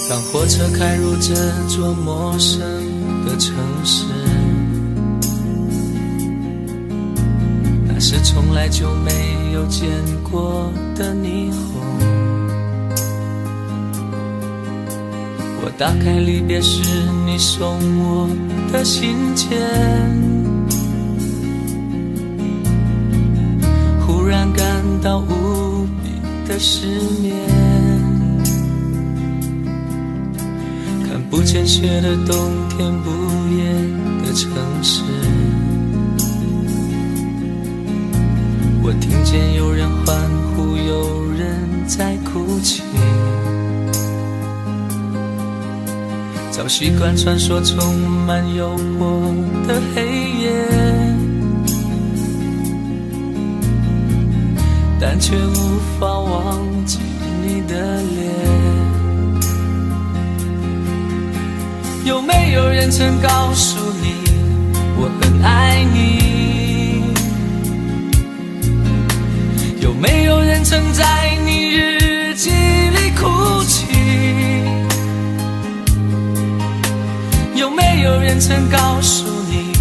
当火车开入这座陌生的城市，那是从来就没有见过的霓虹。我打开离别时你送我的信件，忽然感到无比的失眠。看不见雪的冬天，不夜的城市，我听见有人欢呼，有人在哭泣。早习惯穿梭充满诱惑的黑夜，但却无法忘记你的脸。有没有人曾告诉你我很爱你？有没有人曾在你日记里哭泣？有没有人曾告诉你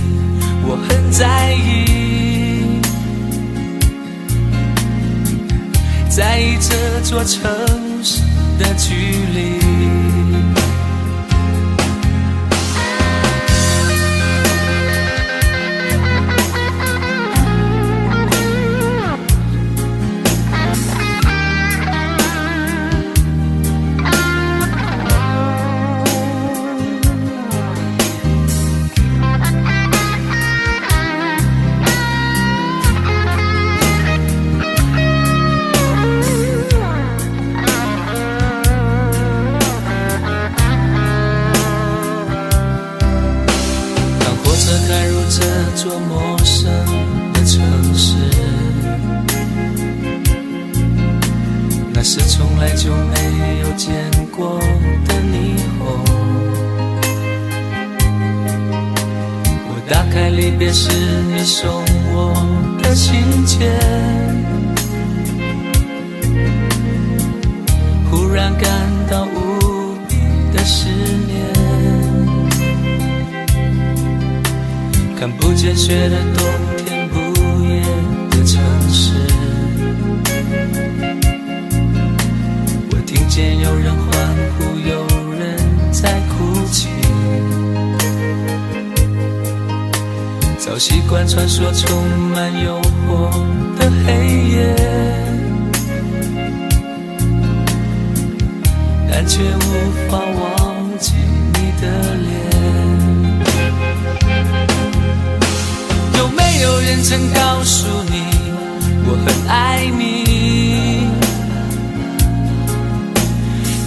我很在意？在意这座城市的距离。这座陌生的城市，那是从来就没有见过的霓虹。我打开离别时你送我的信件，忽然感到无比的失眠。看不见雪的冬天，不夜的城市，我听见有人欢呼，有人在哭泣。早习惯穿梭充满诱惑的黑夜，但却无法忘记你的脸。有没有人曾告诉你我很爱你？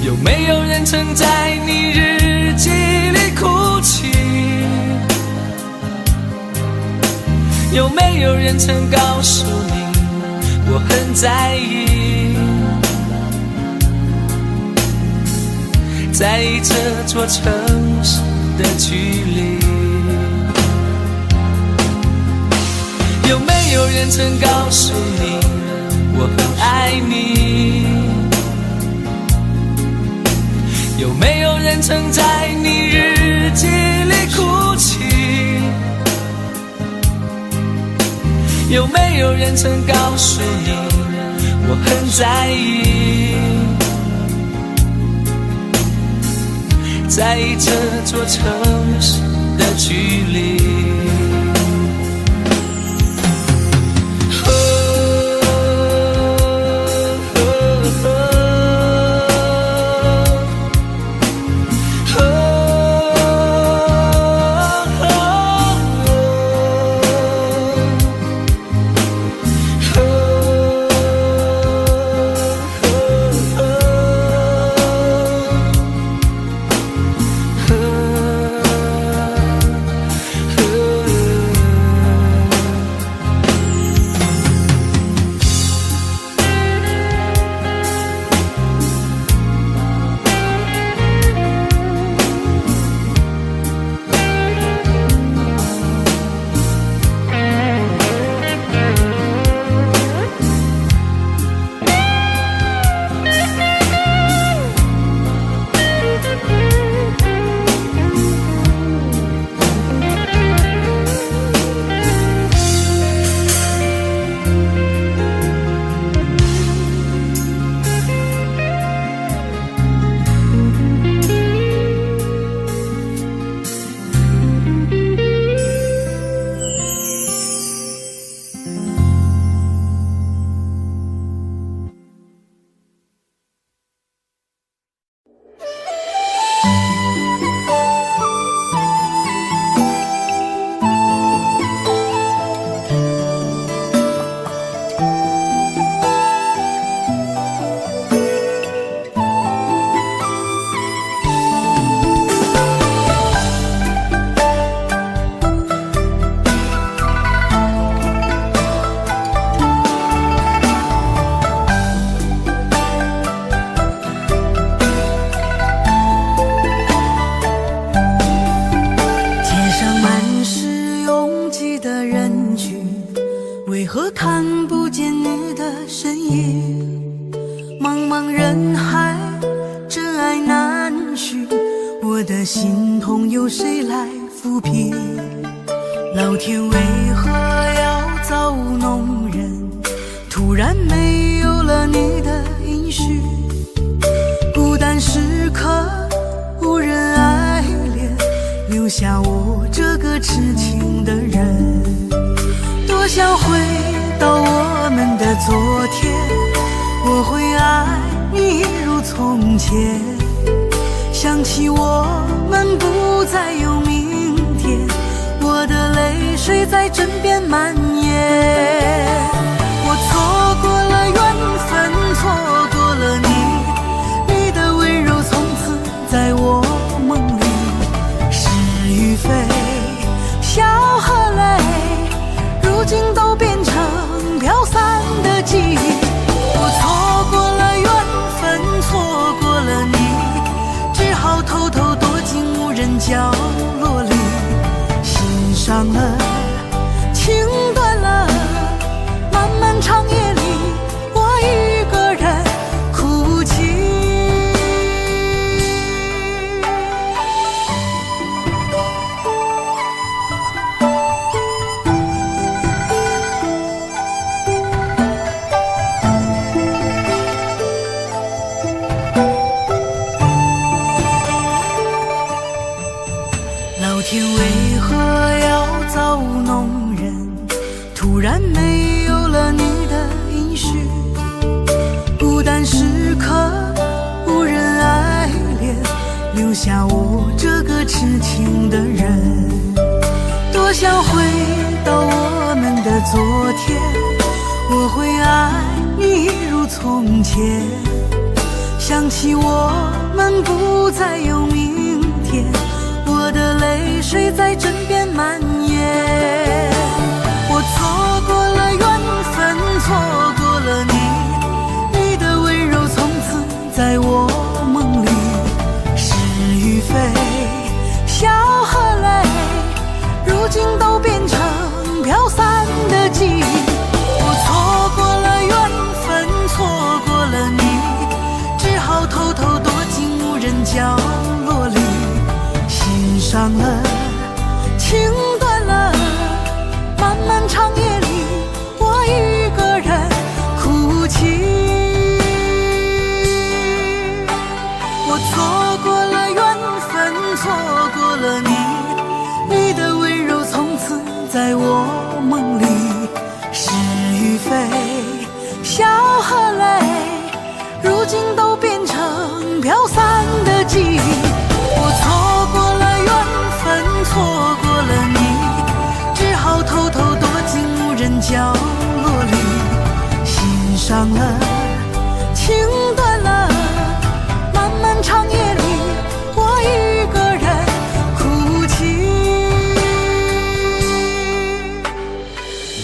有没有人曾在你日记里哭泣？有没有人曾告诉你我很在意？在意这座城市的距离。有没有人曾告诉你我很爱你？有没有人曾在你日记里哭泣？有没有人曾告诉你我很在意？在意这座城市的距离。为何看不见你的身影？茫茫人海，真爱难寻，我的心痛有谁来抚平？老天为何要造物弄人？突然没有了你的音讯，孤单时刻无人爱怜，留下我这个痴情的人。多想回到我们的昨天，我会爱你一如从前。想起我们不再有明天，我的泪水在枕边蔓延。我错过了缘分，错过了你，你的温柔从此在我梦里。是与非，笑和泪，如今都变成飘散的记忆。我错过了缘分，错过了你，只好偷偷躲进无人角落里。心伤了，情断了，漫漫长夜里，我一个人哭泣。老天为何要造物弄人？突然没有了你的音讯，孤单时刻无人爱怜，留下我这个痴情的人。多想回到我们的昨天，我会爱你一如从前。想起我们不再有明天，我的泪水在枕边蔓延。我错过了缘分，错过了你，你的温柔从此在我梦里。是与非，笑和泪，如今都变成飘散的记忆。我错过了缘分，错过了你，只好偷偷躲进无人角落里。心伤了，情断了，漫漫长夜里，我一个人哭泣。我错过了缘分，错过了你，你的温柔从此在我梦里。是与非，笑和泪，如今都变成飘散的记忆。我错过了缘分，错过了你，只好偷偷躲进无人角落里。心伤了，情断了，漫漫长夜里，我一个人哭泣。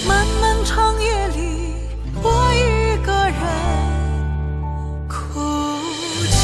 漫漫长夜里，我一个人哭泣。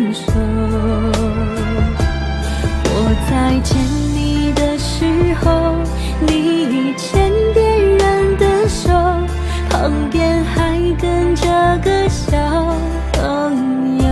分手。我在见你的时候，你已牵别人的手，旁边还跟着个小朋友。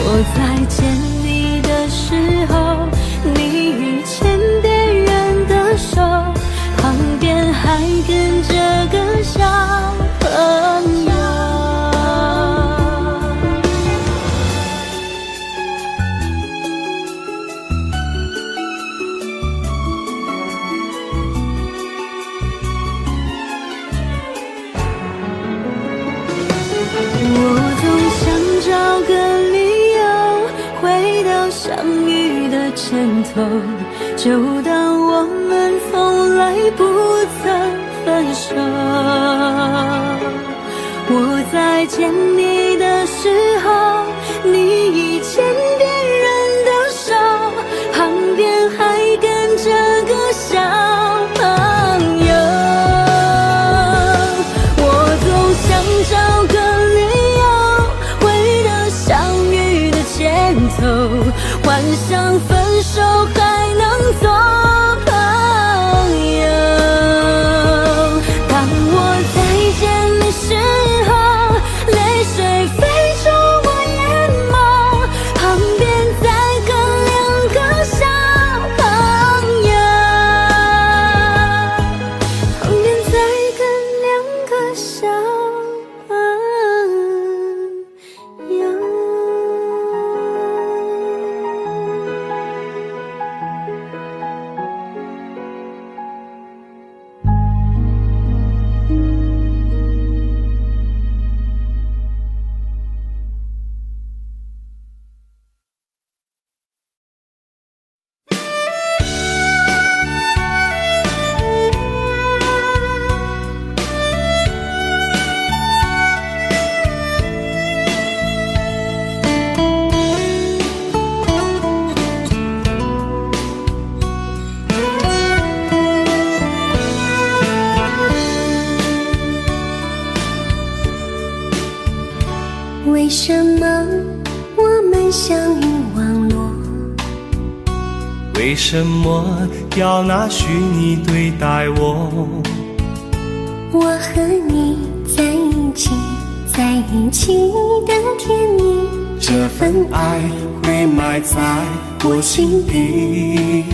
我在见你的时候，你已牵别人的手，旁边还跟着个小朋友。我总想找个理由回到相遇的前头，就当我们从来不曾分手。我在见你的时候，你已牵别人的手，旁边还跟着个小朋友。我总想找个理由回到相遇的前头，幻想分手还能做朋友。当我再见你时候，泪水飞出我眼眸，旁边再跟两个小朋友，旁边再跟两个小朋友。为什么我们相遇网络？为什么要拿虚拟对待我？我和你在一起，在一起的甜蜜，这份爱会埋在我心底。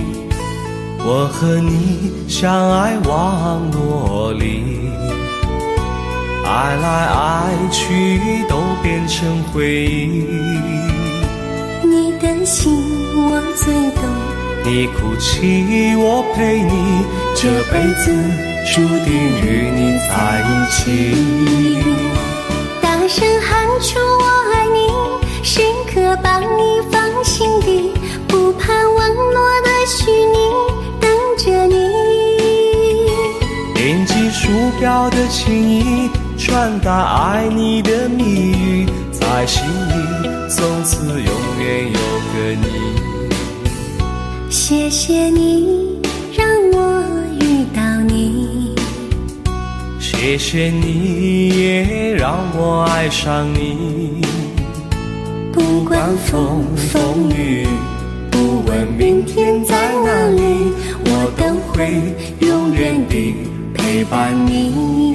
我和你相爱网络里，爱来爱去都变成回忆。你的心我最懂，你哭泣我陪你，这辈子注定与你在一起。大声喊出我爱你，时刻把你放心底，不怕网络的虚拟，等着你。点击鼠标的情意，传达爱你的蜜语，在心里从此永远有个你。谢谢你让我遇到你，谢谢你也让我爱上你。不管风风雨，不问明天在哪里，会永远地陪伴你。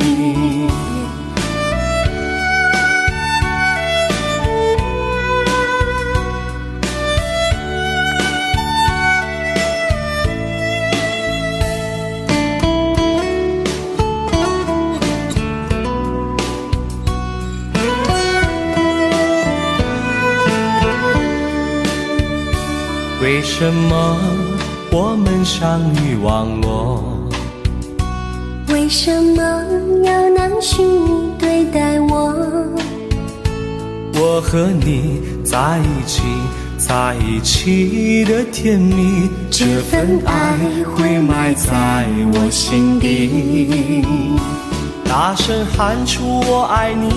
为什么我们相遇网络？为什么要拿虚拟对待我？我和你在一起，在一起的甜蜜，这份爱会埋在我心底。大声喊出我爱你，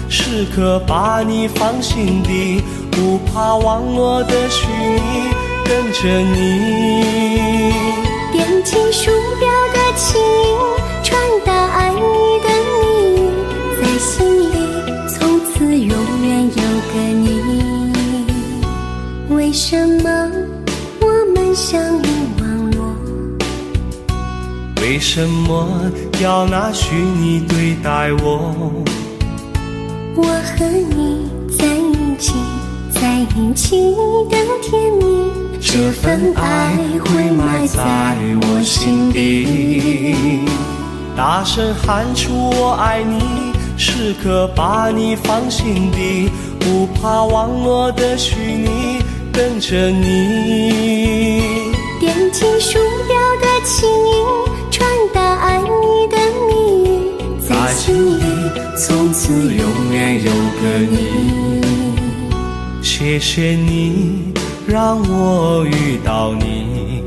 时刻把你放心底，不怕网络的虚拟，跟着你。点击鼠标的起音，传达爱你的谜语，在心里从此永远有个你。为什么我们相遇网络？为什么要拿虚拟对待我？我和你在一起，在一起的甜蜜，这份爱会埋在我心底。大声喊出我爱你，时刻把你放心底，不怕网络的虚拟，跟着你。点击鼠标的起音，传达爱你的谜语，在心里从此永远有个你。谢谢你让我遇到你，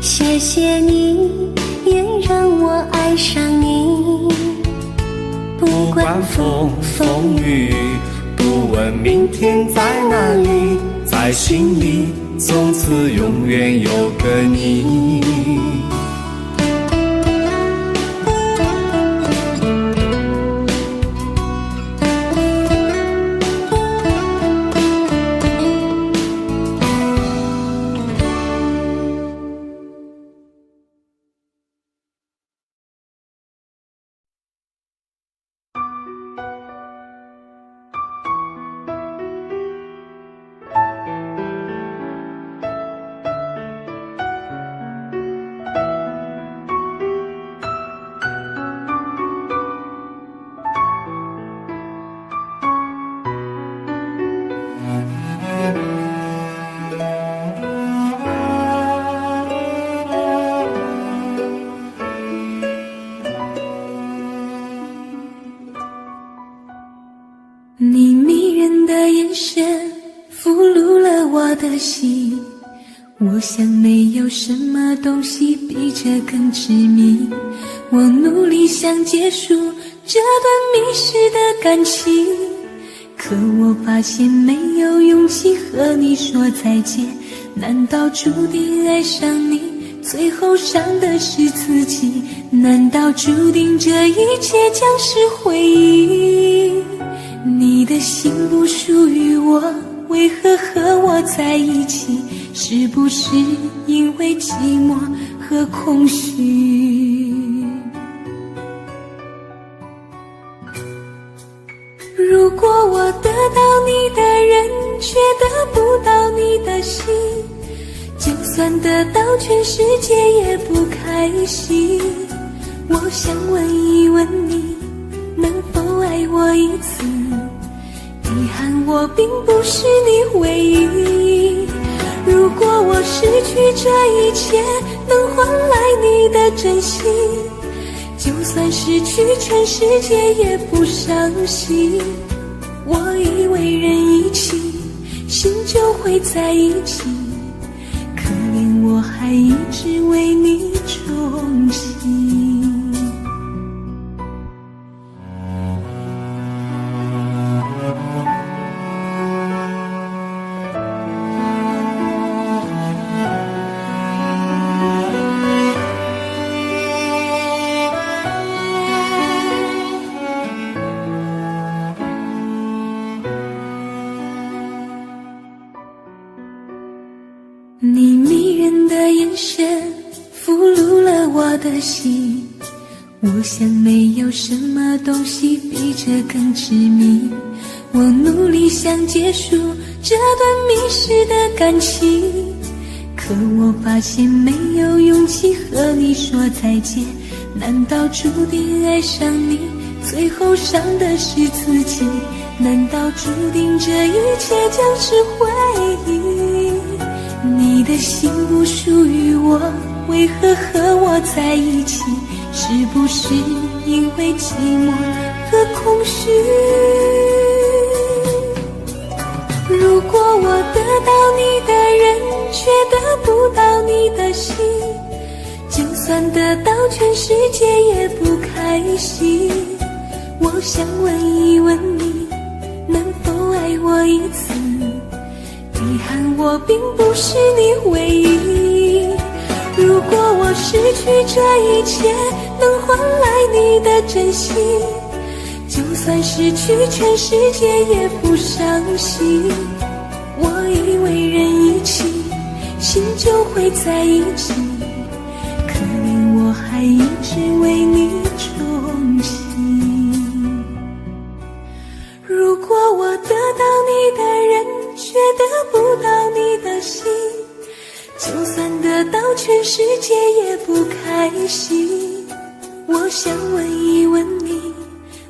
谢谢你也让我爱上你。不管风雨，不问明天在哪里，在心里从此永远有个你。你迷人的眼神俘虏了我的心，我想没有什么东西比这更执迷。我努力想结束这段迷失的感情，可我发现没有勇气和你说再见。难道注定爱上你，最后伤的是自己？难道注定这一切将是回忆？你的心不属于我，为何和我在一起？是不是因为寂寞和空虚？如果我得到你的人，却得不到你的心，就算得到全世界也不开心。我想问一问你，能否爱我一次？遗憾我并不是你唯一。如果我失去这一切，能换来你的真心，就算失去全世界也不伤心。我以为人一起，心就会在一起，可怜我还一直为你钟情。你迷人的眼神俘俘虏了我的心。我想没有什么东西比这更致命。我努力想结束这段迷失的感情，可我发现没有勇气和你说再见。难道注定爱上你，最后伤的是自己？难道注定这一切将是回忆？你的心不属于我，为何和我在一起？是不是因为寂寞和空虚？如果我得到你的人，却得不到你的心，就算得到全世界也不开心。我想问一问你，能否爱我一次？遗憾我并不是你唯一。如果我失去这一切，能换来你的真心，就算失去全世界也不伤心。我以为人一起，心就会在一起，可怜我还一直为你钟情。如果我得到你的人，却得不到你的心，就算得到全世界也不开心。我想问一问你，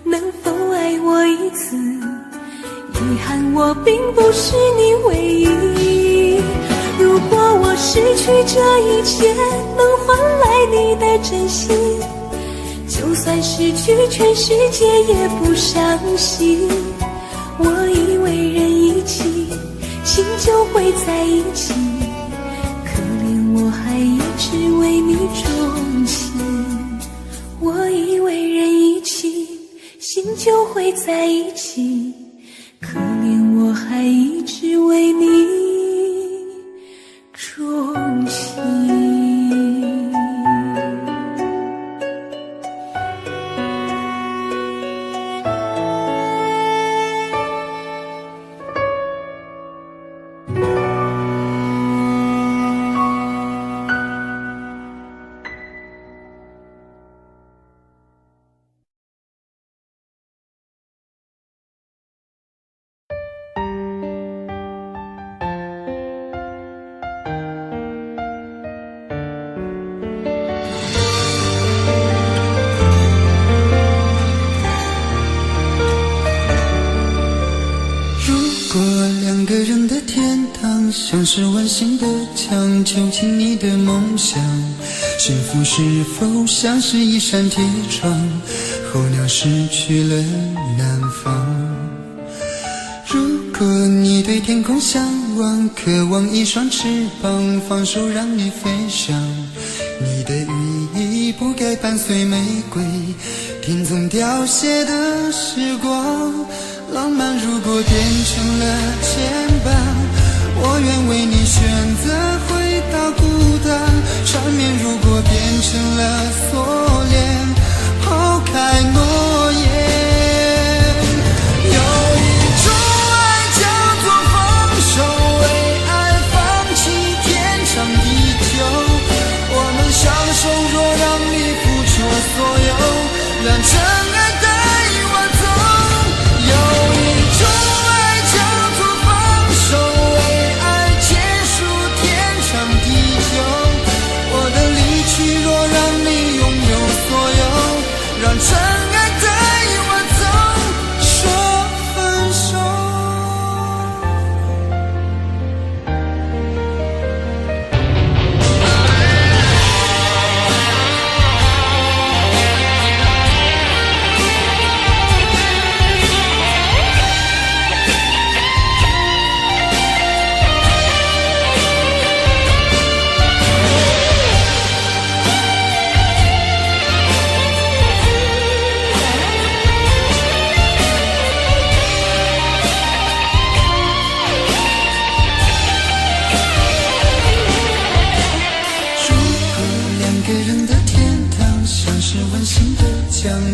能否爱我一次？遗憾我并不是你唯一。如果我失去这一切，能换来你的真心，就算失去全世界也不伤心。我以为人一起，心就会在一起，可怜我还一直为你钟情。我以为人一起，心就会在一起，可怜我还一直为你钟情。像是温馨的墙，囚禁你的梦想。幸福是否像是一扇铁窗，候鸟失去了南方。如果你对天空向往，渴望一双翅膀，放手让你飞翔。你的羽翼不该伴随玫瑰，听从凋谢的时光。浪漫如果变成了牵绊，我愿为你选择回到孤单。缠绵如果变成了锁链，抛开诺言。有一种爱叫做放手，为爱放弃天长地久。我们相守，若让你付出所有，让真爱带我走。有一种爱叫做放手，为爱结束天长地久。我的离去，若让你拥有所有，让真爱带我走，说分手。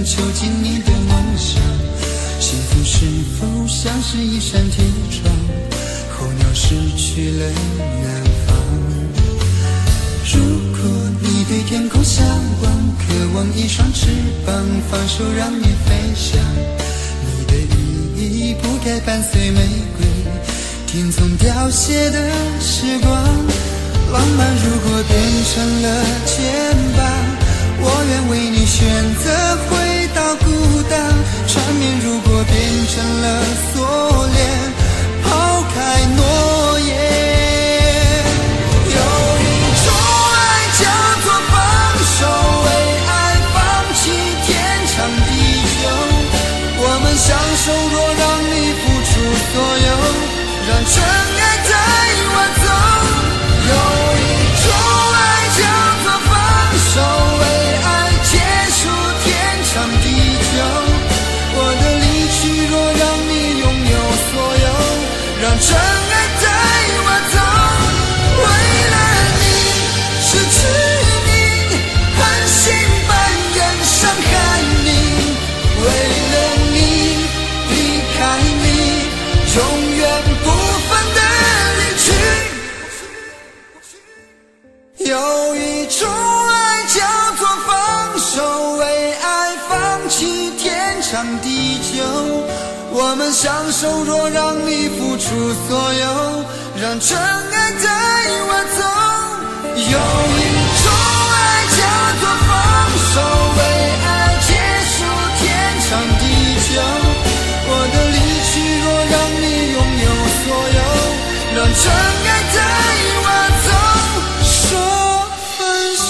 囚禁你的梦想，幸福是否像是一扇铁窗，候鸟失去了南方。如果你对光一双翅膀，放手让你飞翔。你的羽翼不该伴随玫瑰，天从凋谢的时光。浪漫如果变成了肩膀，我愿为你选择回到孤岛。缠绵如果变成了锁链，抛开诺言。有一种爱叫做放手，为爱放弃天长地久。我们相守，若让你付出所有，让真爱带我走。有一种爱叫做放手，为爱结束天长地久。我的离去若让你拥有所有，让真爱带我走。为了你失去你，狠心扮演伤害你。为了你离开你，永远不分的离去。有一种爱叫做放手，为爱放弃天长地久。我们相守，若让你付出所有，让真爱带我走。有一种爱叫做放手，为爱结束天长地久。我的离去若让你拥有所有，让真爱带我走。说分手。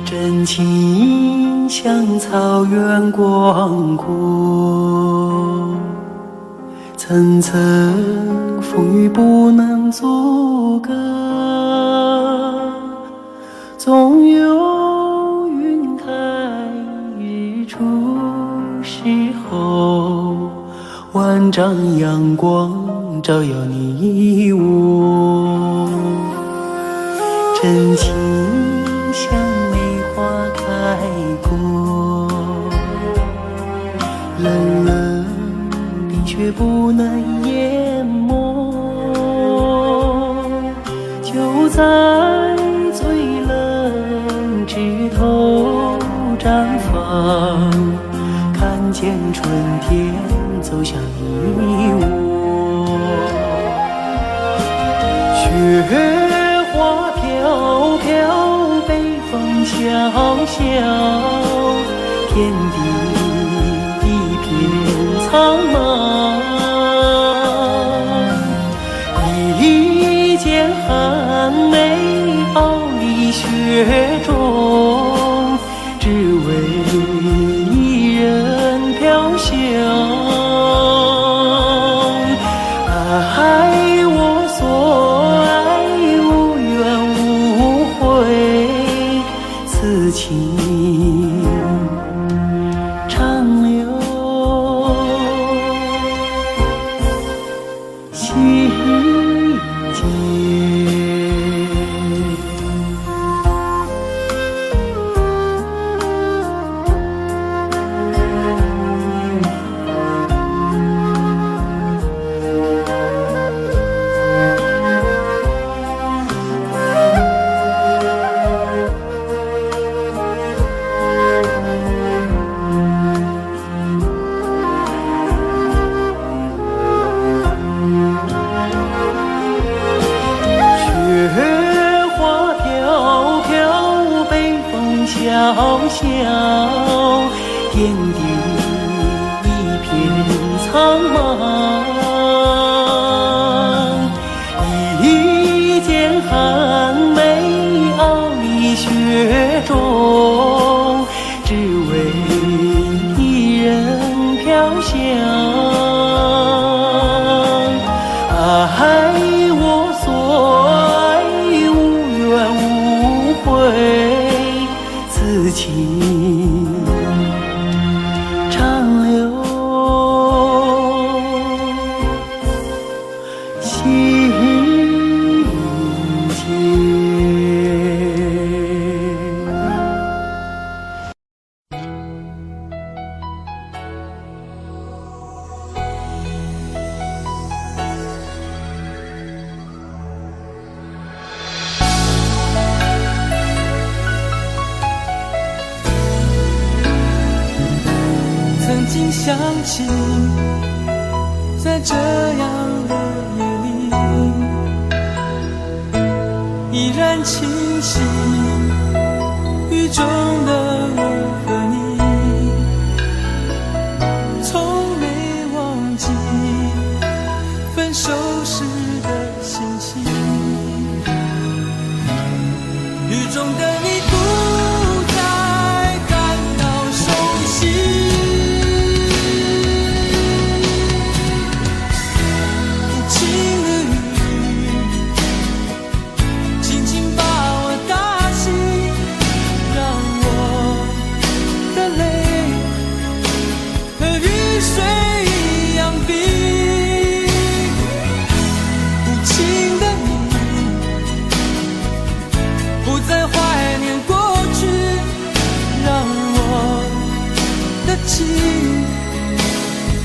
真情像草原广阔，层层风雨不能阻隔，总有云开日出时候，万丈阳光照耀你我。真情像梅花开过，冷冷冰雪不能淹没，就在最冷枝头绽放，看见春天走向你我。雪花飘飘，北风萧萧，天地一片苍茫。一剑寒梅傲立雪中，只为一人飘香。爱我所爱，无怨无悔，此情长留心间。萧萧，天地一片苍茫。一剑寒梅傲立雪中，只为一人飘香。此情长留心间。曾经想起，在这样的夜里，依然清晰雨中的我和你，从没忘记分手时的心情。雨中的你不再感到熟悉。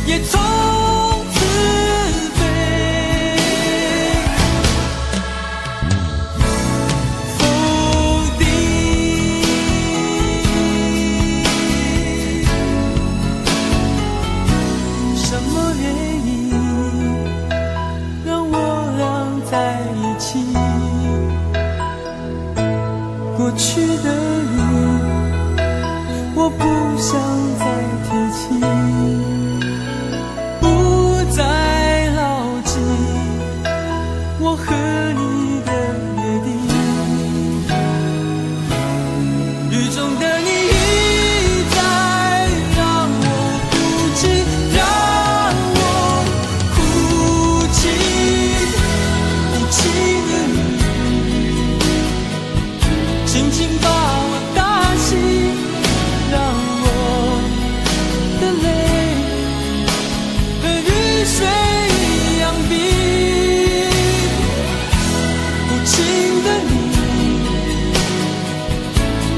也从此飞，否定什么原因让我俩在一起？过去的你，我不想再提起。我和你的约定，雨中的你一再让我哭泣，让我哭泣，无情的你，轻轻把我打醒，让我的泪和雨水一样冰。情的你，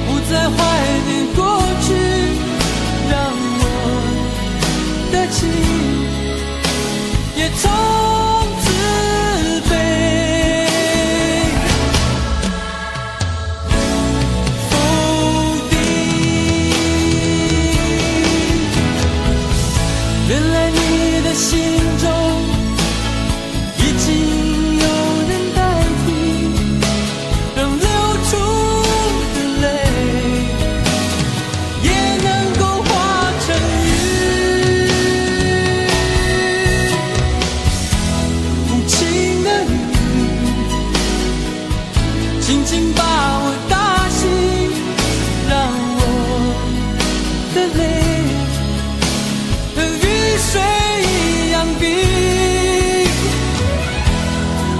不再怀念过去，让我的情也从此飞。否定，原来你的心中已经轻轻把我打醒，让我的泪和雨水一样冰。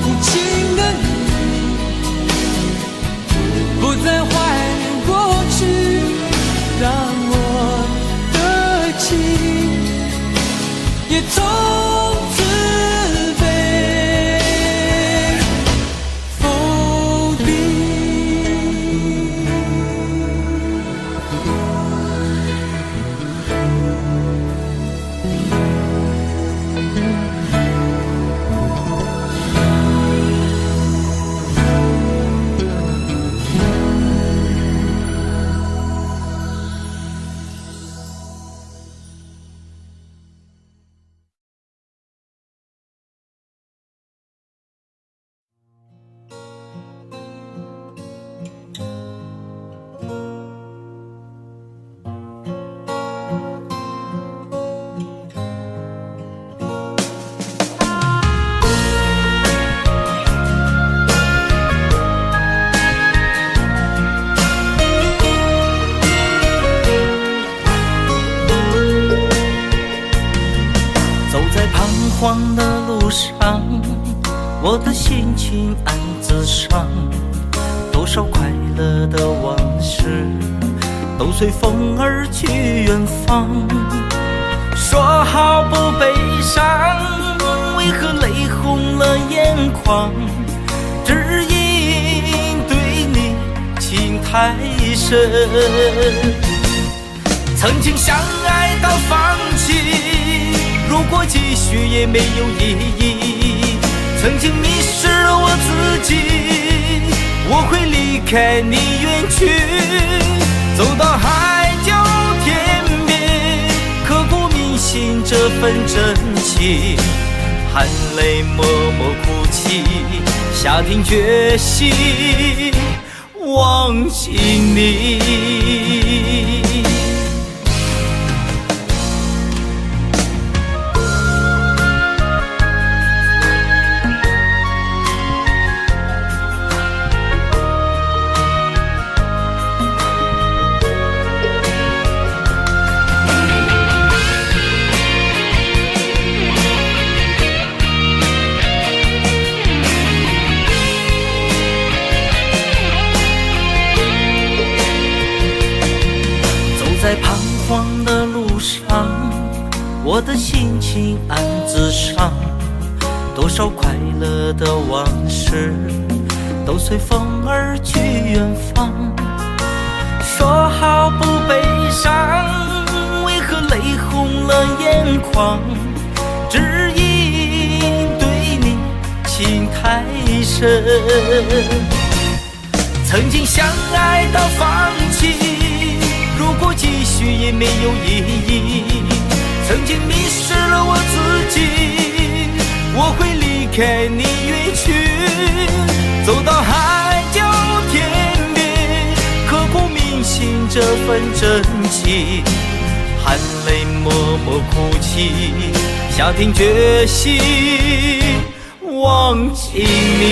无情的你，不再怀念过去，让我的情也从此飞。慌的路上，我的心情暗自伤，多少快乐的往事都随风而去远方。说好不悲伤，为何泪红了眼眶？只因对你情太深。曾经相爱到放弃，如果继续也没有意义。曾经迷失了我自己，我会离开你远去，走到海角天边，刻骨铭心这份真情，含泪默默哭泣，下定决心忘记你。在彷徨的路上，我的心情暗自伤，多少快乐的往事都随风而去远方。说好不悲伤，为何泪红了眼眶？只因对你情太深。曾经相爱到放弃，如果继续也没有意义。曾经迷失了我自己，我会离开你远去，走到海角天边，刻骨铭心这份真情，含泪默默哭泣，下定决心忘记你。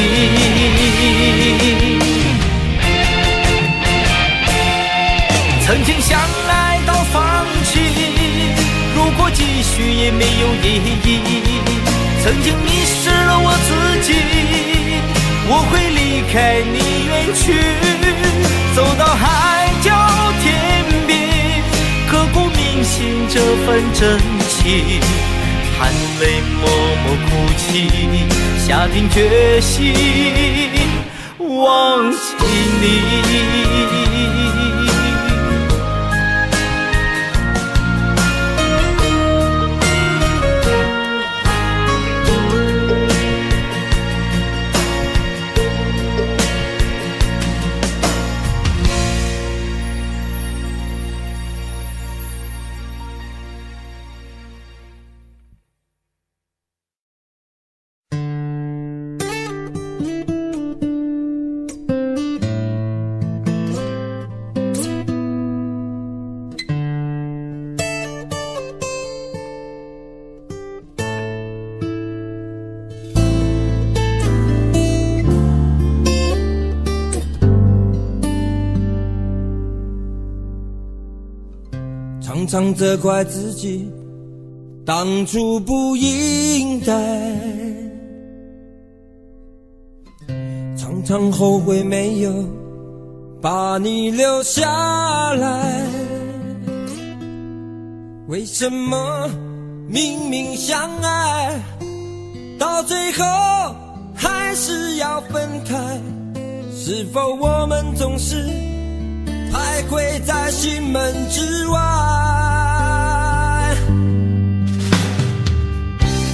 曾经相爱到放弃，如果继续也没有意义。曾经迷失了我自己，我会离开你远去，走到海角天边，刻骨铭心这份真情，含泪默默哭泣，下定决心忘记你。常常责怪自己当初不应该，常常后悔没有把你留下来。为什么明明相爱，到最后还是要分开？是否我们总是徘徊在心门之外？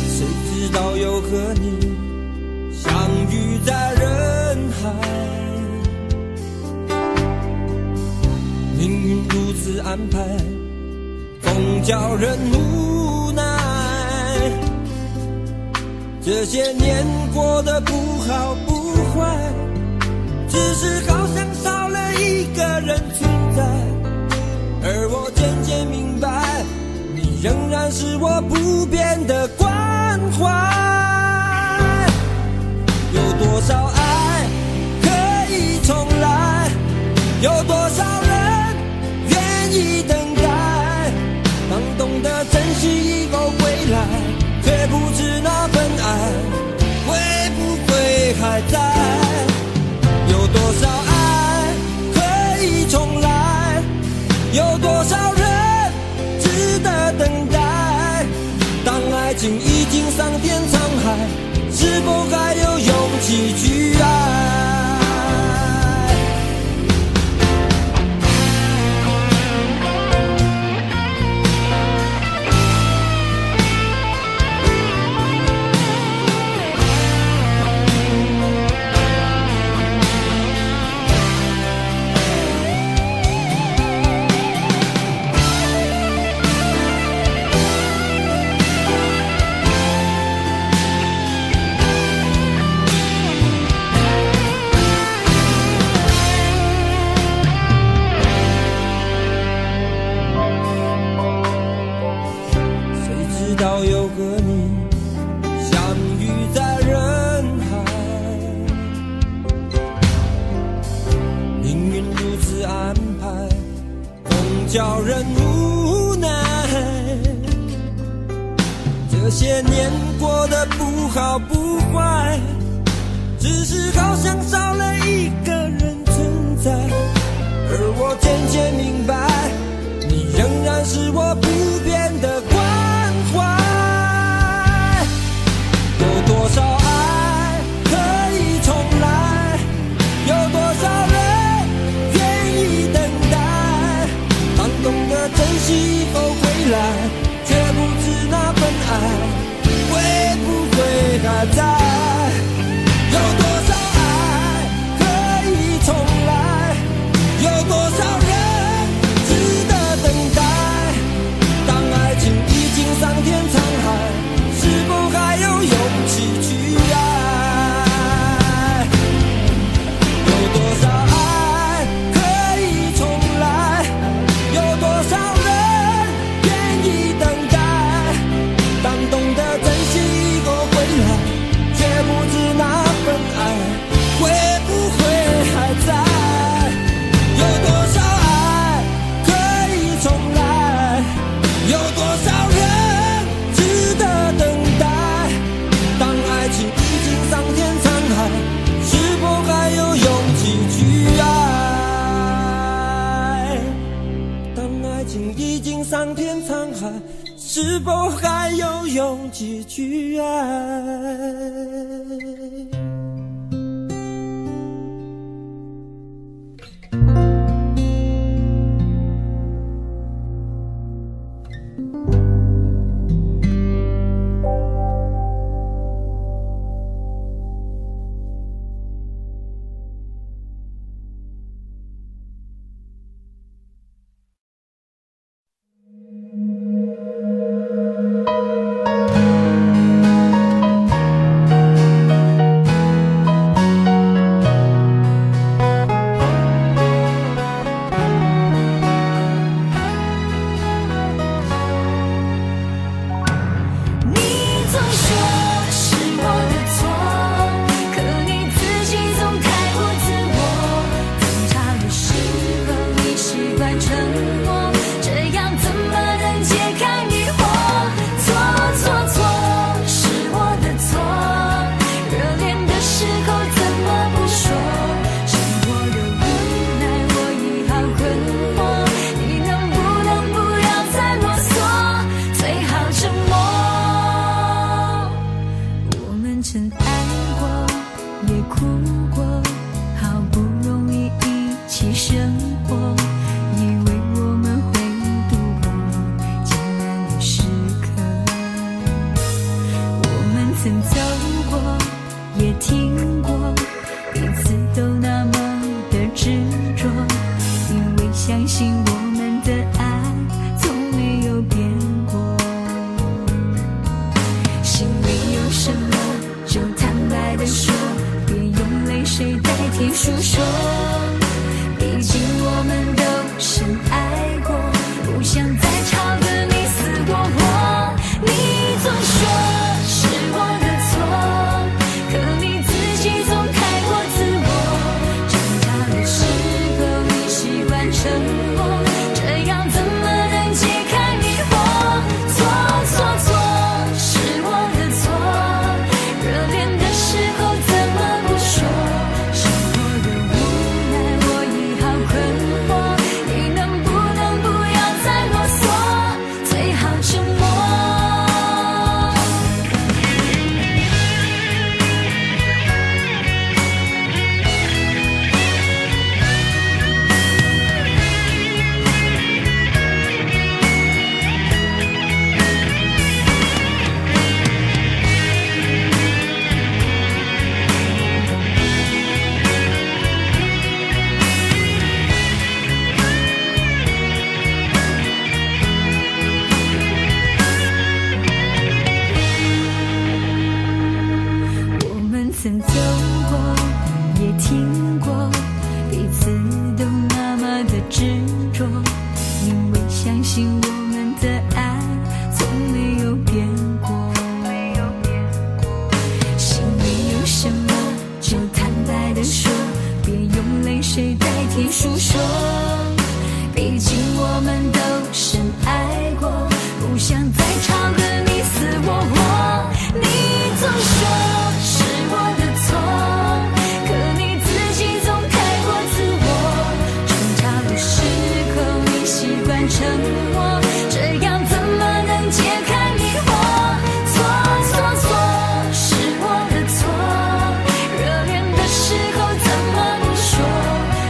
谁知道又和你相遇在人海，命运如此安排，总叫人无奈。这些年过得不好不坏，只是好像少了一个人存在，而我渐渐明白，你仍然是我不变的关怀。有多少爱可以重来，有多少人愿意等待，当懂得珍惜以后归来，却不知那份爱会不会还在。有多少爱可以重来，有多少人值得等待？当爱情已经桑田沧海，是否还有勇气去爱？叫人无奈，这些年过得不好不坏，只是好像少了一个人存在。而我渐渐明白，你仍然是我不变的关怀。有多少爱可以重来？有多少人愿意等待？当懂得珍惜以后回来，却不知那份爱会不会还在。有多少爱可以重来？有多少人值得等待？当爱情已经桑田沧海，是否还有勇气去爱？有多少爱可以重来？有多少人愿意等待？当懂得珍惜以后回来，却不知那份爱会不会还在。有多少爱可以重来？有多少人值得等待？当爱情已经桑田沧海，是否还有勇气去爱？当爱情已经桑田沧海，是否还有勇气去爱？沉默，这样怎么能解开迷惑？错错错，是我的错，热恋的时候怎么不说？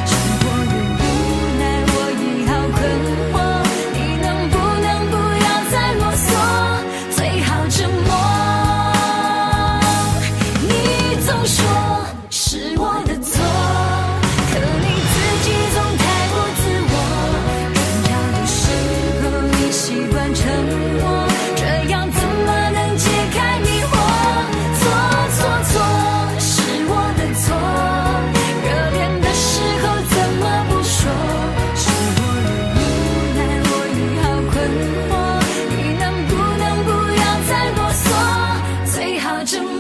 是我的无奈，我已好困惑，你能不能不要再啰嗦，最好沉默。你总说是我的错，可你自己总太过自我，重要的时候你习惯沉默，这样怎么能解开迷惑？错错错，是我的错，热恋的时候怎么不说？是我的无奈，我已好困惑，你能不能不要再啰嗦，最好沉默。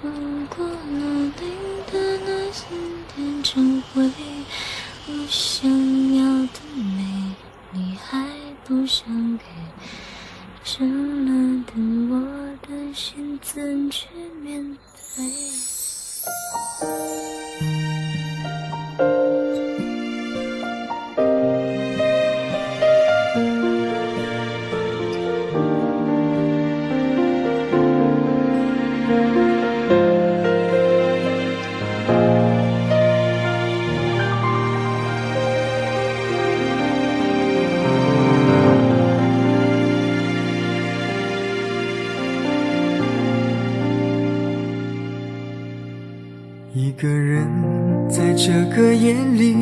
如果努力的那些变成灰，我想要的美，你还不想给，伤了的我的心怎去面对？一个人在这个夜里，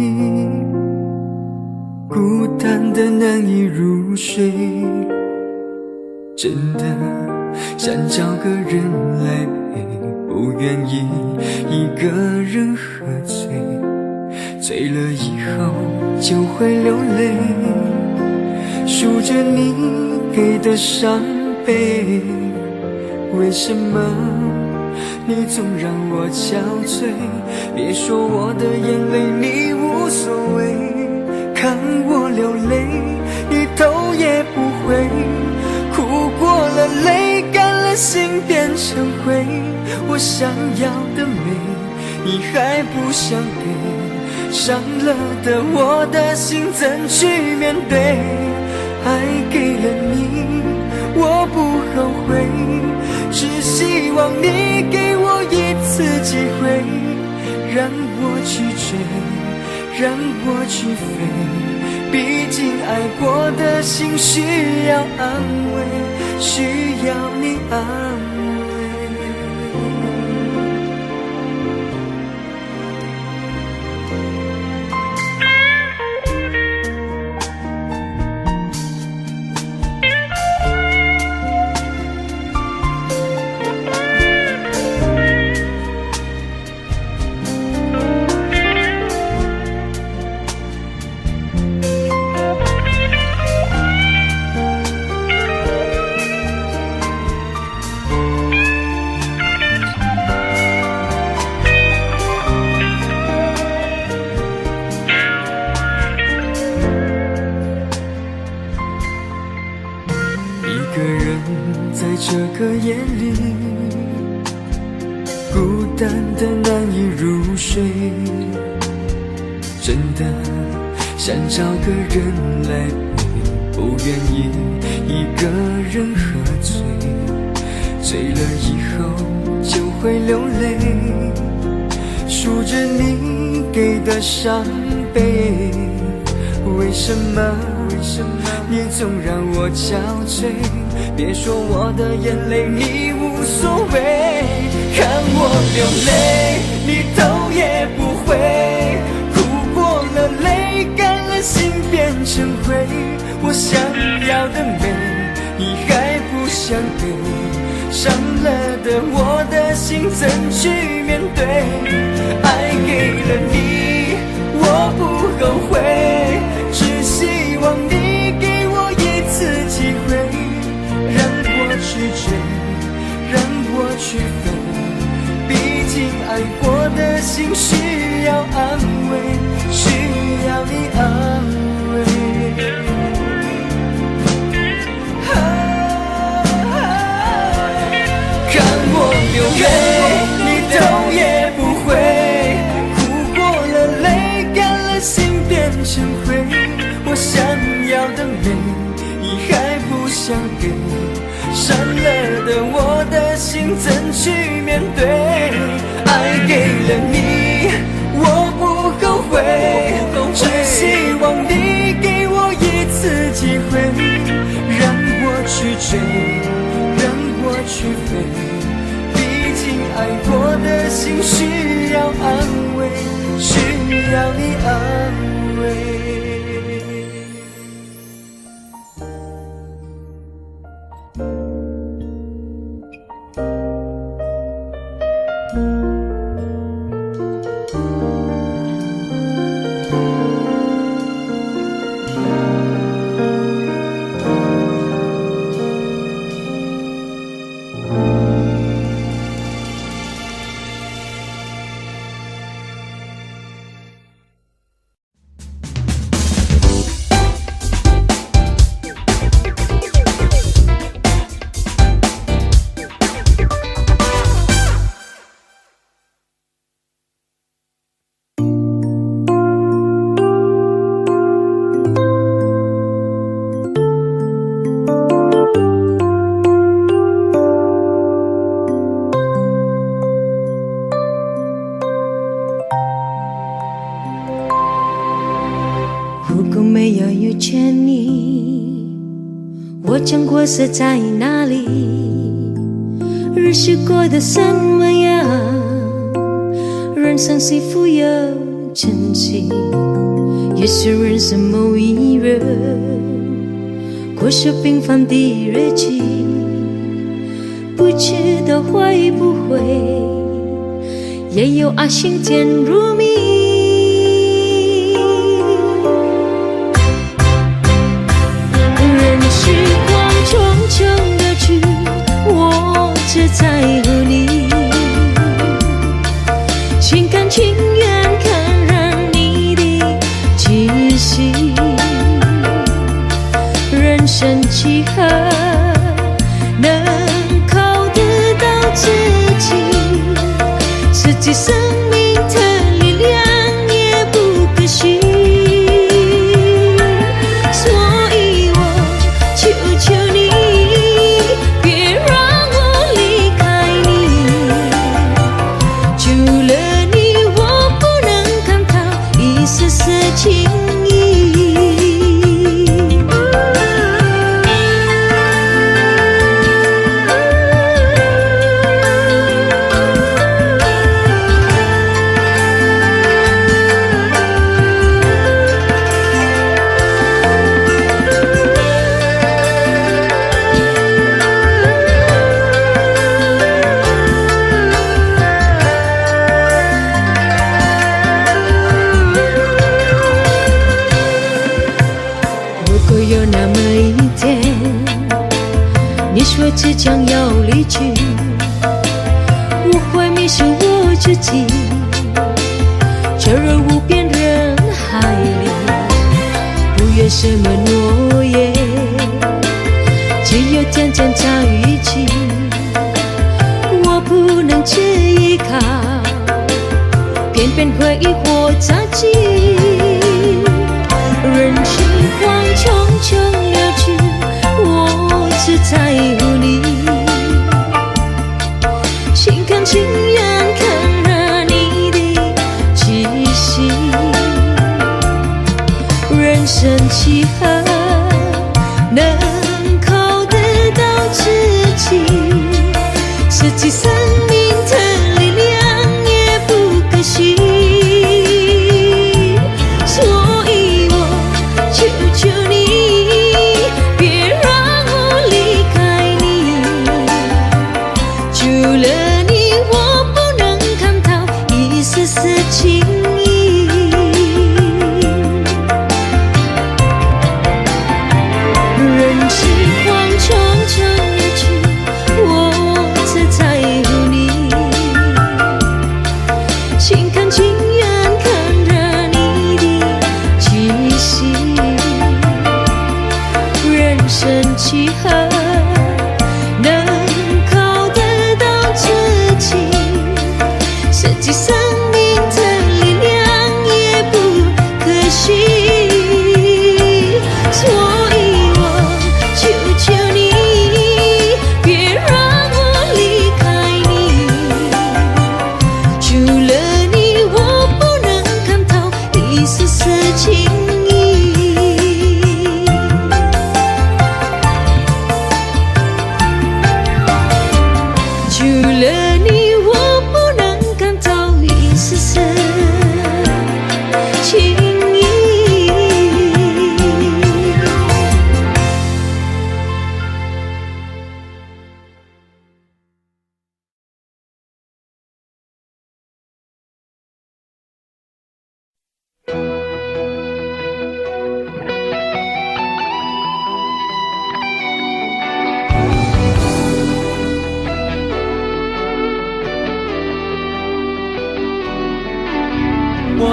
孤单的难以入睡，真的想找个人来陪，不愿意一个人喝醉，醉了以后就会流泪，数着你给的伤悲，为什么你总让我憔悴？别说我的眼泪你无所谓，看我流泪你头也不回，哭过了泪干了心变成灰，我想要的美你还不想给，伤了的我的心怎去面对？爱给了你我不后悔，只希望你给我一次机会，让我去追，让我去飞，毕竟爱过的心需要安慰，需要你安慰。这个夜里，孤单的难以入睡，真的想找个人来陪，不愿意一个人喝醉，醉了以后就会流泪，数着你给的伤悲，为什么你总让我憔悴？别说我的眼泪你无所谓，看我流泪你头也不回，哭过了泪干了心变成灰，我想要的美你还不想给伤了的我的心怎去面对？爱给了你，我不后悔，只希望你给我一次机会，让我去追，让我去飞。毕竟爱过的心需要安慰，需要你安慰。看我流泪，你头也不回，哭过了泪，干了心变成灰。我想要的美，你还不想给，伤了的我的心怎去面对？爱给了你，我不后悔，只希望你给我一次机会，让我去追，让我去飞。毕竟爱过的心需要安慰，需要你安慰。我将过色在哪里？日子过得怎么样？人生是否有珍惜？也许人生某一日，过着平凡的日子，不知道会不会也有爱情甜如蜜。时光匆匆而去，我只在乎你，心甘情愿感染你的气息。人生几何能靠得到自己？自己生命的力量也不可惜。说即将要离去，我会迷失我自己，坠入无边人海里，不愿什么诺言，只有天天在一起。我不能只依靠，偏偏回忆或杂技，任时光匆匆流去，我只在乎你，心甘情愿感染你的气息。人生几何能靠得到自己？自己生命的力量也不可惜。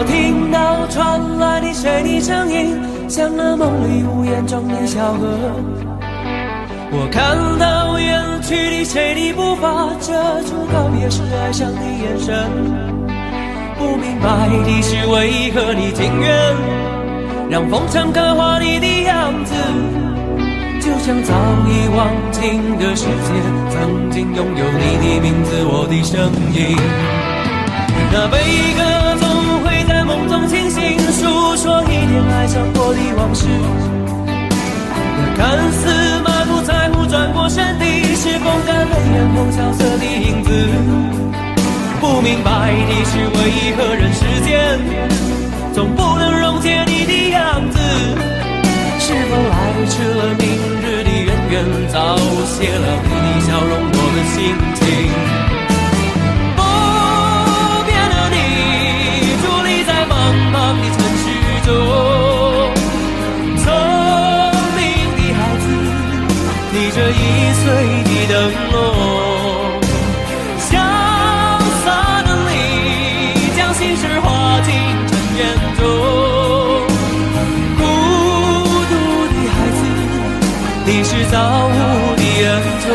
我听到传来的谁的声音，像那梦里无言中的小河。我看到远去的谁的步伐，遮住告别时哀伤的眼神。不明白的是为何你情愿让风尘刻画你的样子，就像早已忘情的世界曾经拥有你的名字，我的声音。那悲歌总会在梦中清醒，诉说一点爱上过的往事。那看似满不在乎转过身的，是风干泪眼后萧瑟的影子。不明白的是为何人世间总不能溶解你的样子，是否来迟了明日的渊源，早谢了你的笑容我的心情。不变的你伫立在茫茫的城市中，聪明的孩子提着易碎的灯笼，潇洒的你将心事化进尘缘中。你是造物的恩宠。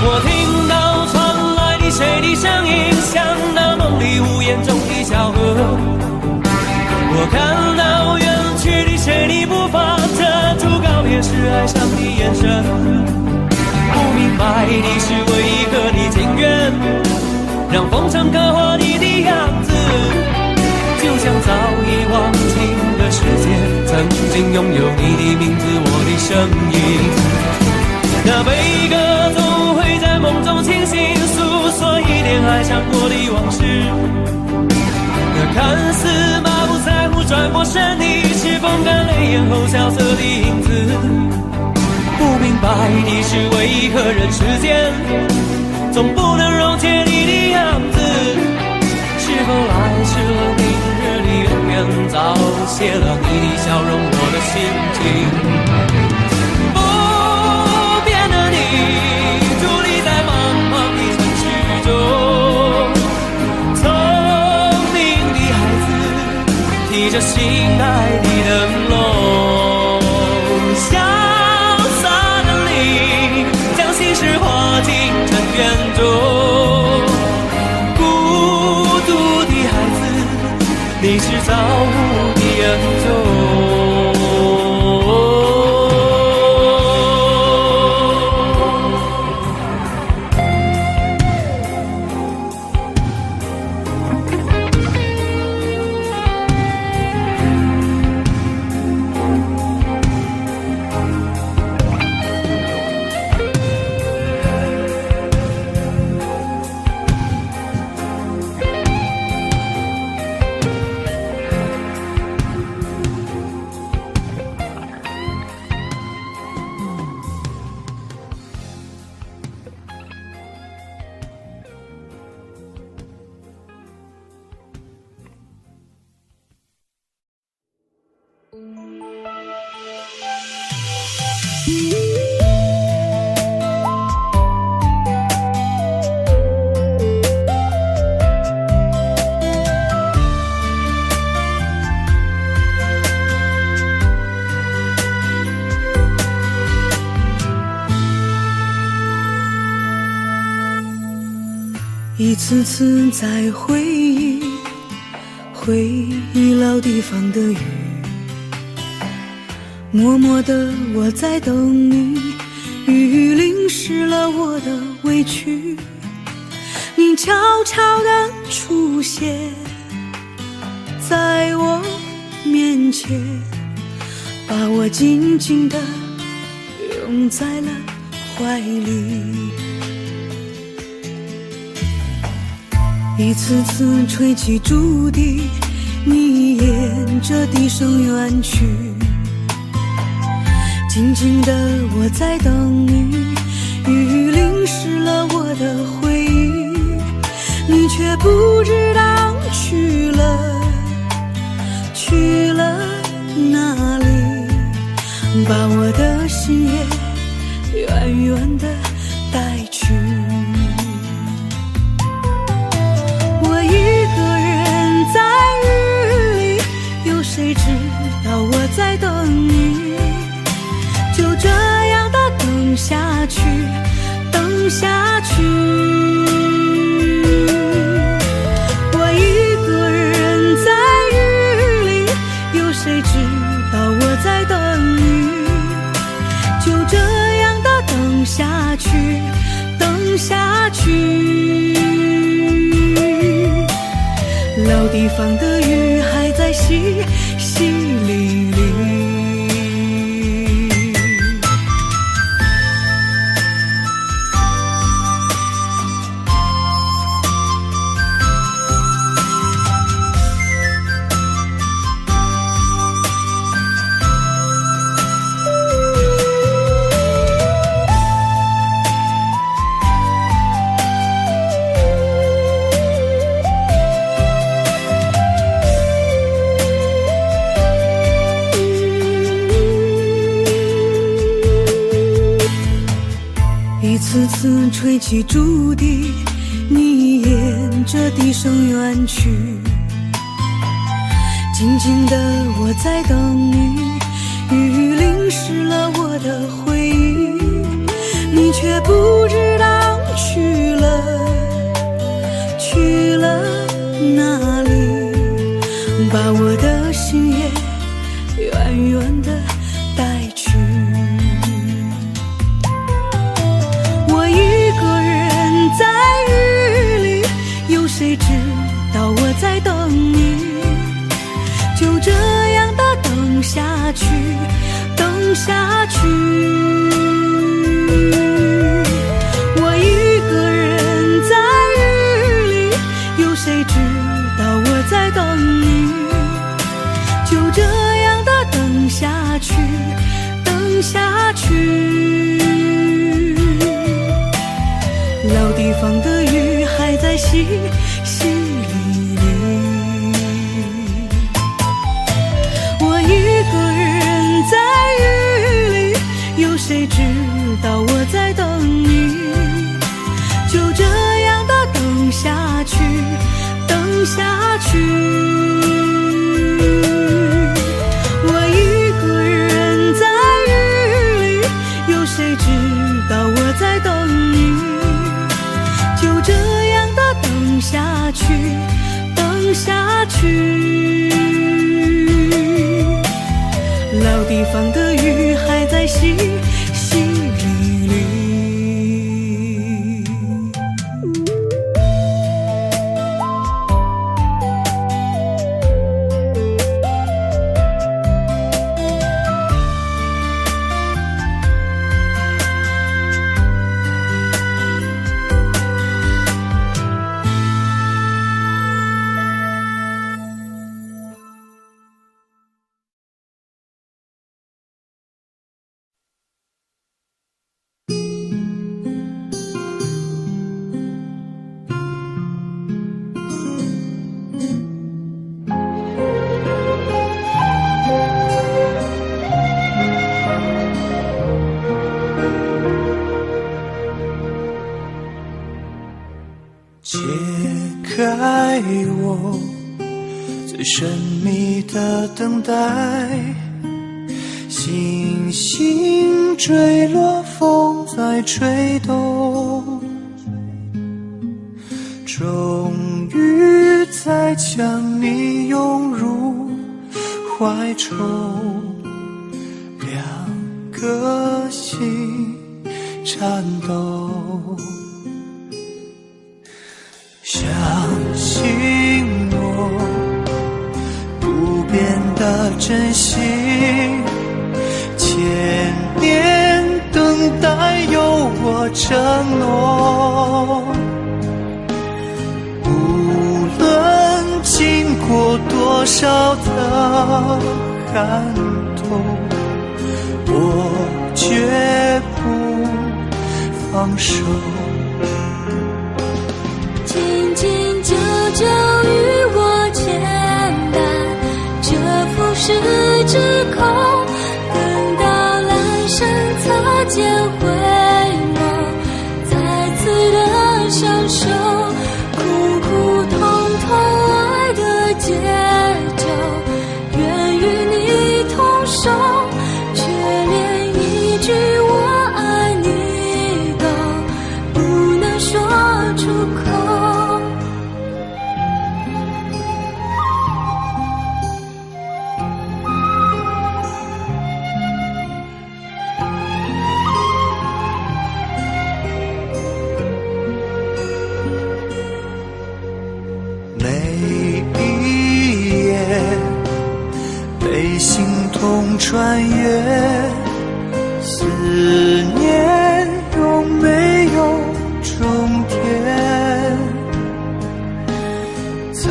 我听到传来的谁的声音，像那梦里无言中的小河。我看到远去的谁的步伐，遮住告别时哀伤的眼神。不明白的是为何你情愿让风尘刻画你的样子，就像早已忘情的世界曾经拥有你的名字，我的声音。那悲歌总会在梦中清醒，诉说一点爱上过的往事。那看似满不在乎转过身的，是风干泪眼后萧瑟的影子。不明白的是为何人世间总不能溶解你的样子，是否来迟了明日的渊源，早谢了你的笑容我的心情。提着心爱的灯笼，潇洒的你将心事化进尘缘中。孤独的孩子，你是造物的恩宠。一次次在回忆老地方的雨，默默的我在等你，雨淋湿了我的委屈，你悄悄地出现在我面前，把我紧紧地拥在了怀里，一次次吹起竹笛，你沿着笛声远去。静静的我在等你，雨淋湿了我的回忆，你却不知道去了哪里，把我的心也远远地带去。我一个人在雨里，有谁知道我在等你？就这样的等下去，等下去。我一个人在雨里，有谁知道我在等你？就这样的等下去，等下去。老地方的雨还在淅淅沥沥。一次次吹起竹笛，你沿着笛声远去。静静的我在等你，雨淋湿了我的回忆，你却不知道去了哪里，把我的心也远远地带去。谁知道我在等你？就这样的等下去，等下去。我一个人在雨里，有谁知道我在等你？就这样的等下去，等下去。老地方的雨还在淅淅沥沥，我一个人在雨里，有谁知道我在等你？就这样的等下去，等下去。我一个人在雨里，有谁知道我在等你？就这样的等下去，等下去。老地方的雨还在淅淅沥沥。解开我最神秘的等待，星星坠落，风在吹动，终于在将你拥入怀中，两颗心颤抖。相信我不变的真心，千年等待有我承诺。无论经过多少的寒冬，我绝不放手。紧紧久久与我牵绊，这浮世之空，等到来生擦肩回眸，再次的相守，苦苦痛痛爱的节奏，愿与你同守，却连一句我爱你都不能说出口。每一夜被心痛穿越，思念有没有终点？早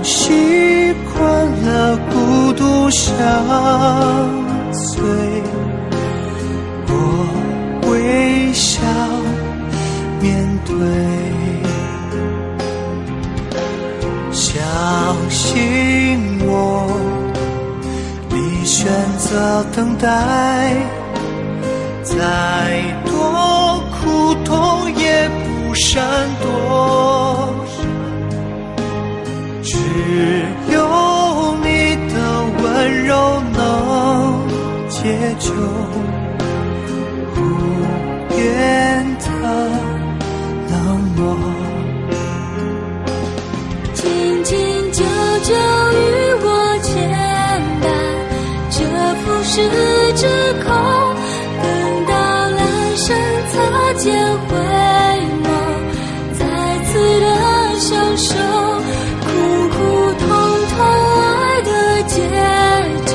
习惯了孤独相随，我微笑面对。相信我，你选择等待，再多苦痛也不闪躲，只有你的温柔能解救无言的冷漠。紧紧久久与我牵绊，这浮世之空，等到来生擦肩回眸，再次的相守，苦苦痛痛爱的节奏，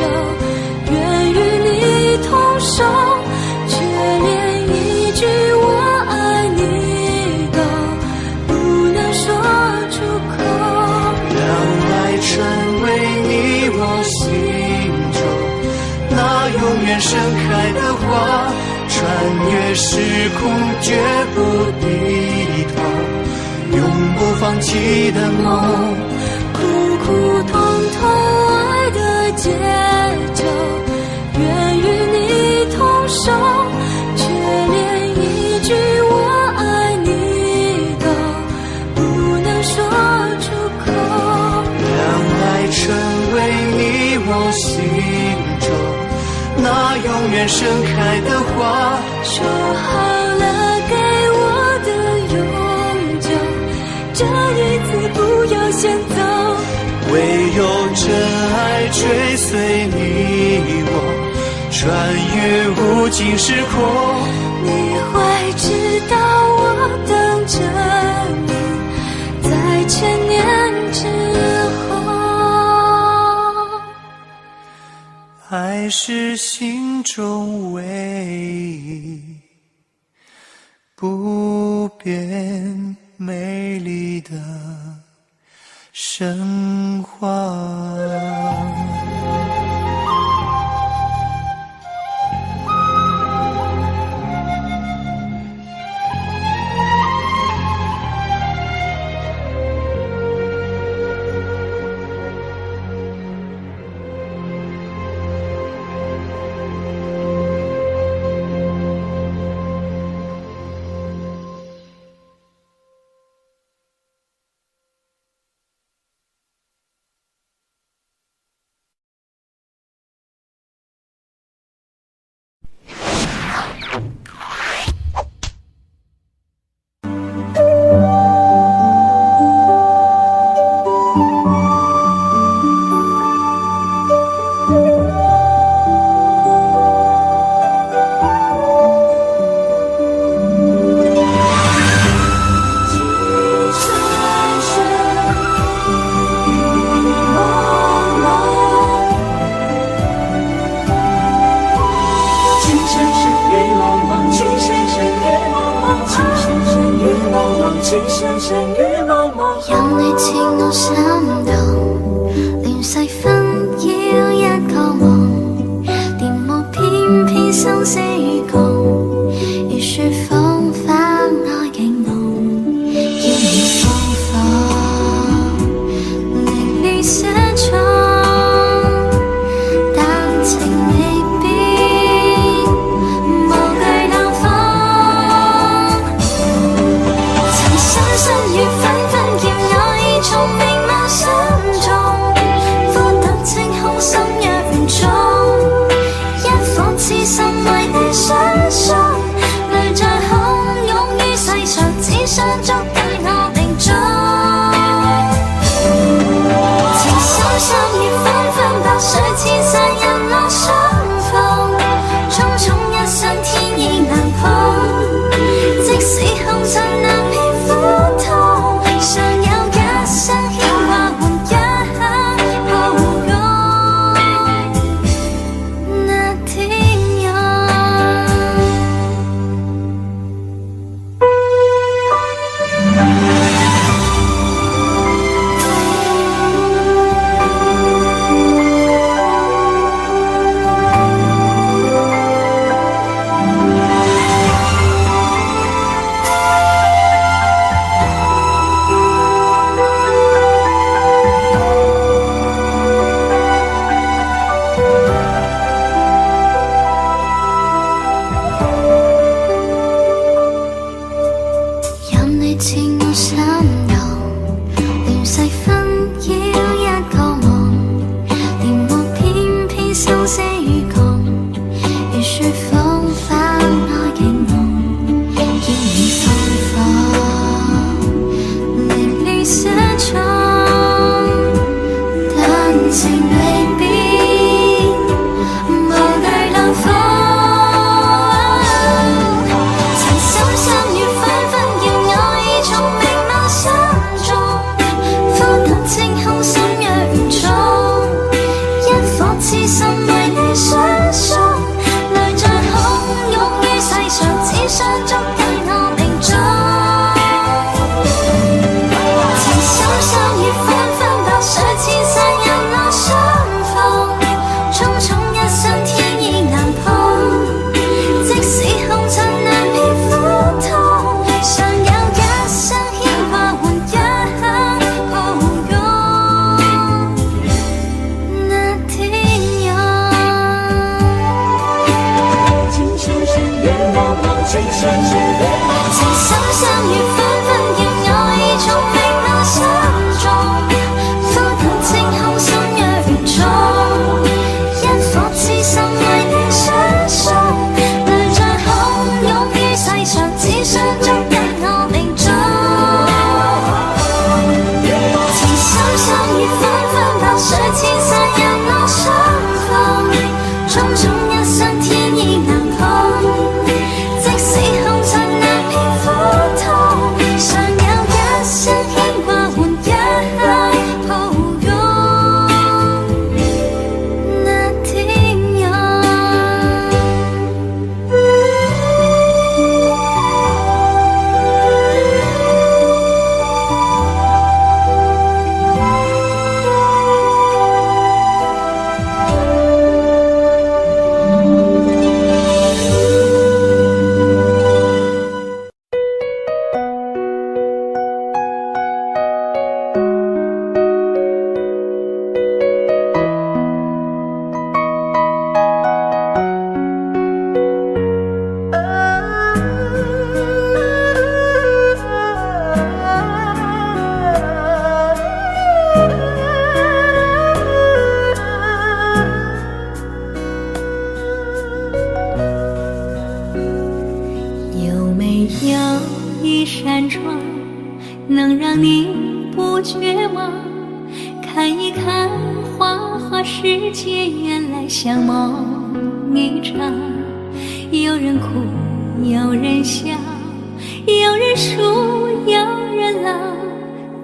愿与你同守，却连一句我爱你都不能说出口。成为你我心中那永远盛开的花，穿越时空绝不低头，永不放弃的梦。苦苦痛痛爱的节奏，愿与你同守，却连一句我爱你都不能说出口。成为你我心中那永远盛开的花，说好了给我的永久，这一次不要先走。唯有真爱追随你我，穿越无尽时空。你会知道我等着你，在千年之后。爱是心中唯一不变美丽的神话。情深深雨濛濛。任你似我心動，亂世紛擾一個夢，電幕偏偏生死與共，如雪風花愛勁濃，要你放放，令你寫重，但情未變，無懼冷風。曾深深雨紛紛，叫我已從明眸心中，枯淡清空心若重，一顆痴心為你相送，淚在洶湧於世上，只想捉緊我命中。情深深雨紛紛，白水千山人浪相逢，匆匆一生天意難碰，即使紅塵難免苦痛，尚有一生牽掛換一刻抱擁那天陽。任你似我心動，亂世紛擾一個夢，電幕偏偏生死與共，如雪風花愛勁濃，要你放放，令你寫重，但情未變，無懼冷風。曾深深雨紛紛，叫我已從明眸心中，枯淡清空心若重，一顆痴心為你相送，淚在洶湧於世上，只想捉緊我命中。情深深雨紛紛，白水千山人浪相逢，匆匆一生天意難碰，即使紅塵難免苦痛，尚有一生牽掛換一刻抱擁那天陽。情深深雨濛濛，情深深雨濛濛。情深深雨紛紛，叫我已從明眸心中，枯淡清空心若重，一顆痴心為你相送，淚在洶湧於世上，只想捉緊我命中。情深深雨紛紛，白水千山人浪相逢，匆匆一生天意難碰，即使紅塵難免苦痛，尚有一生牽掛換一刻抱擁那天陽。有没有一扇窗，能让你不绝望？看一看花花世界，原来像梦一场。有人哭，有人笑，有人输，有人老，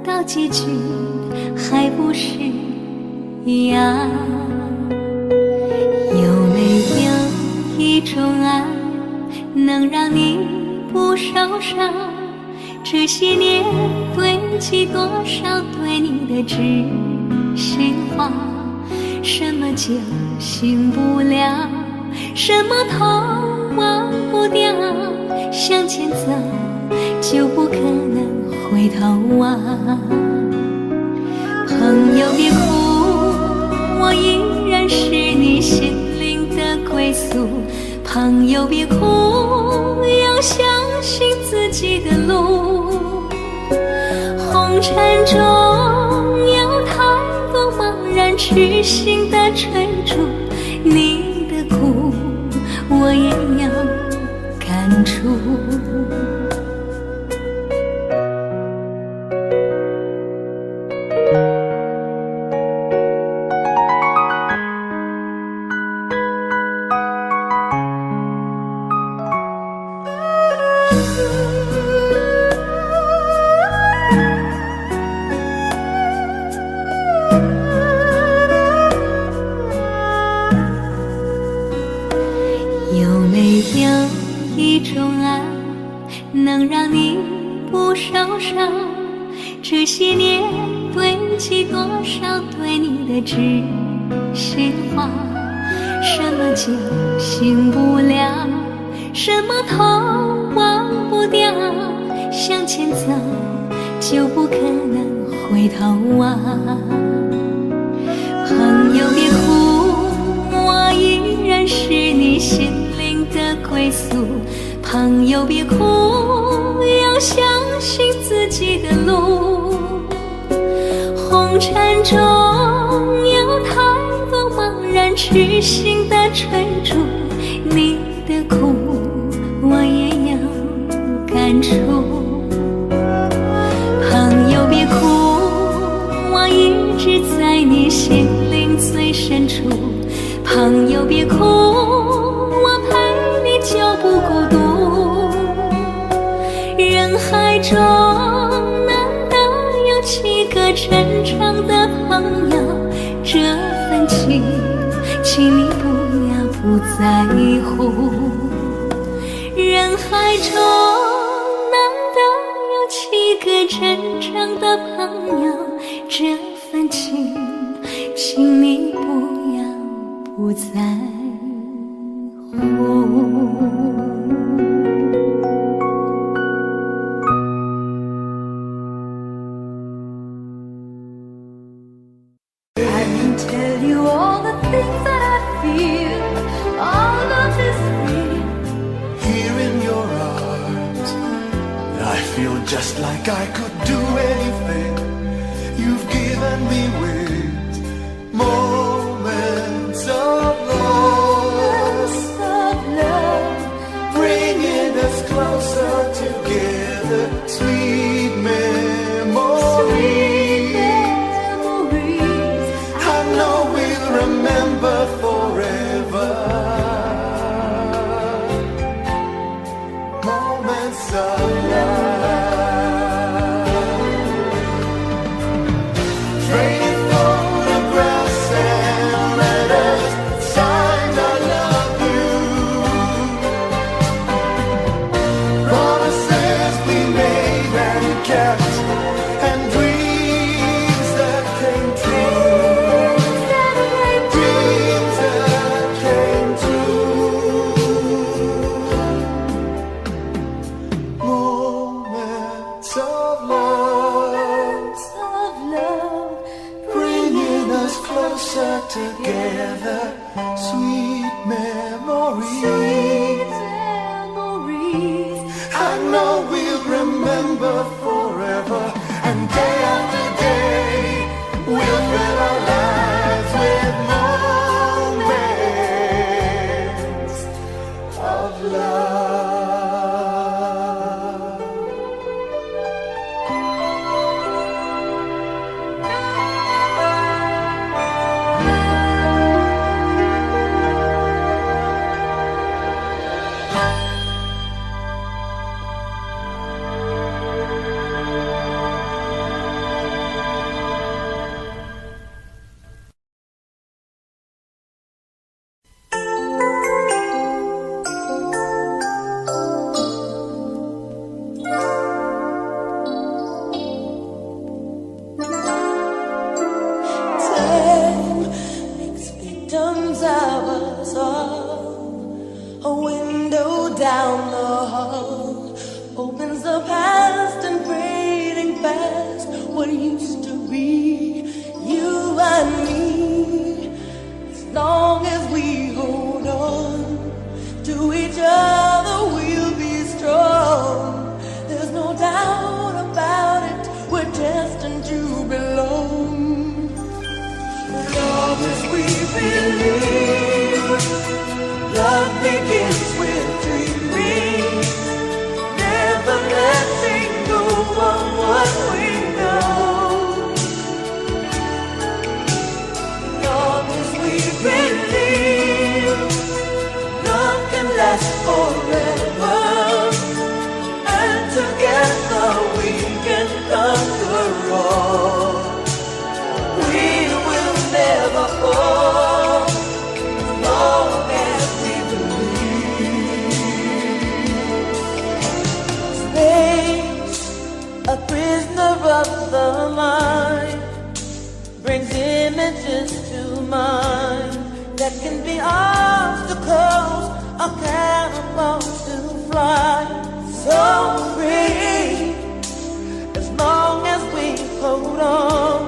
到结局还不是一样。有没有一种爱，能让你不受伤？这些年堆积多少对你的知心话，什么酒醒不了，什么痛忘不掉，向前走就不可能回头啊。朋友别哭，我依然是你心灵的归宿。朋友别哭，要相信自己的路。红尘中有太多茫然痴心的追逐，你的苦我也要感触。有没有一种爱能让你不受伤？这些年堆积多少对你的知心话，什么酒醒不了，什么痛忘不掉，向前走就不可能回头啊。朋友别哭，我依然是你心灵的归宿。朋友别哭，要相信自己的路。红尘中有太多茫然痴心的追逐，你的苦我也要感触。朋友别哭，我一直在你心灵最深处。朋友别哭，我陪你就不孤独。人海中难得有几个真正的朋友，这份情请你不在乎。人海中难得有几个真正的朋友，这份情请你不在乎。I can tell you all the things that I feel. All of this real. Here in your arms, I feel just like I could do anything. You've given me wings, moments of love, bringing us closer together. Sweet memories, I know we'll remember forever. Moments of love, trading photographs and letters, signed I love you. Promises we made and kept, and dreams that came true. Dreams that came true. Moments of love, bringing us closer together. Sweet memories, I know we'll remember forever. And day after day, we'll fill our lives with moments of love. believe, love begins with dreaming, never letting go of what we know. Long as we believe, love can last forever, and together we can conquer all. We will never fall, as long as we believe. Space, a prisoner of the mind, brings images to mind that can be obstacles or catapults to fly. So free, as long as we hold on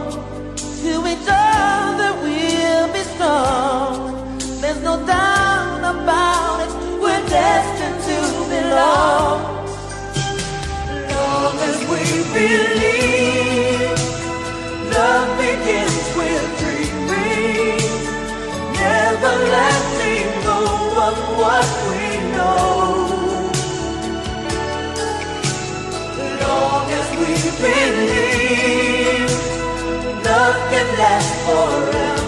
to each other, we'll be strong. There's no doubt about it, we're destined to belong. Long as we believe, love begins with dreaming, never letting go of what we know. Long as we believe, love can last forever.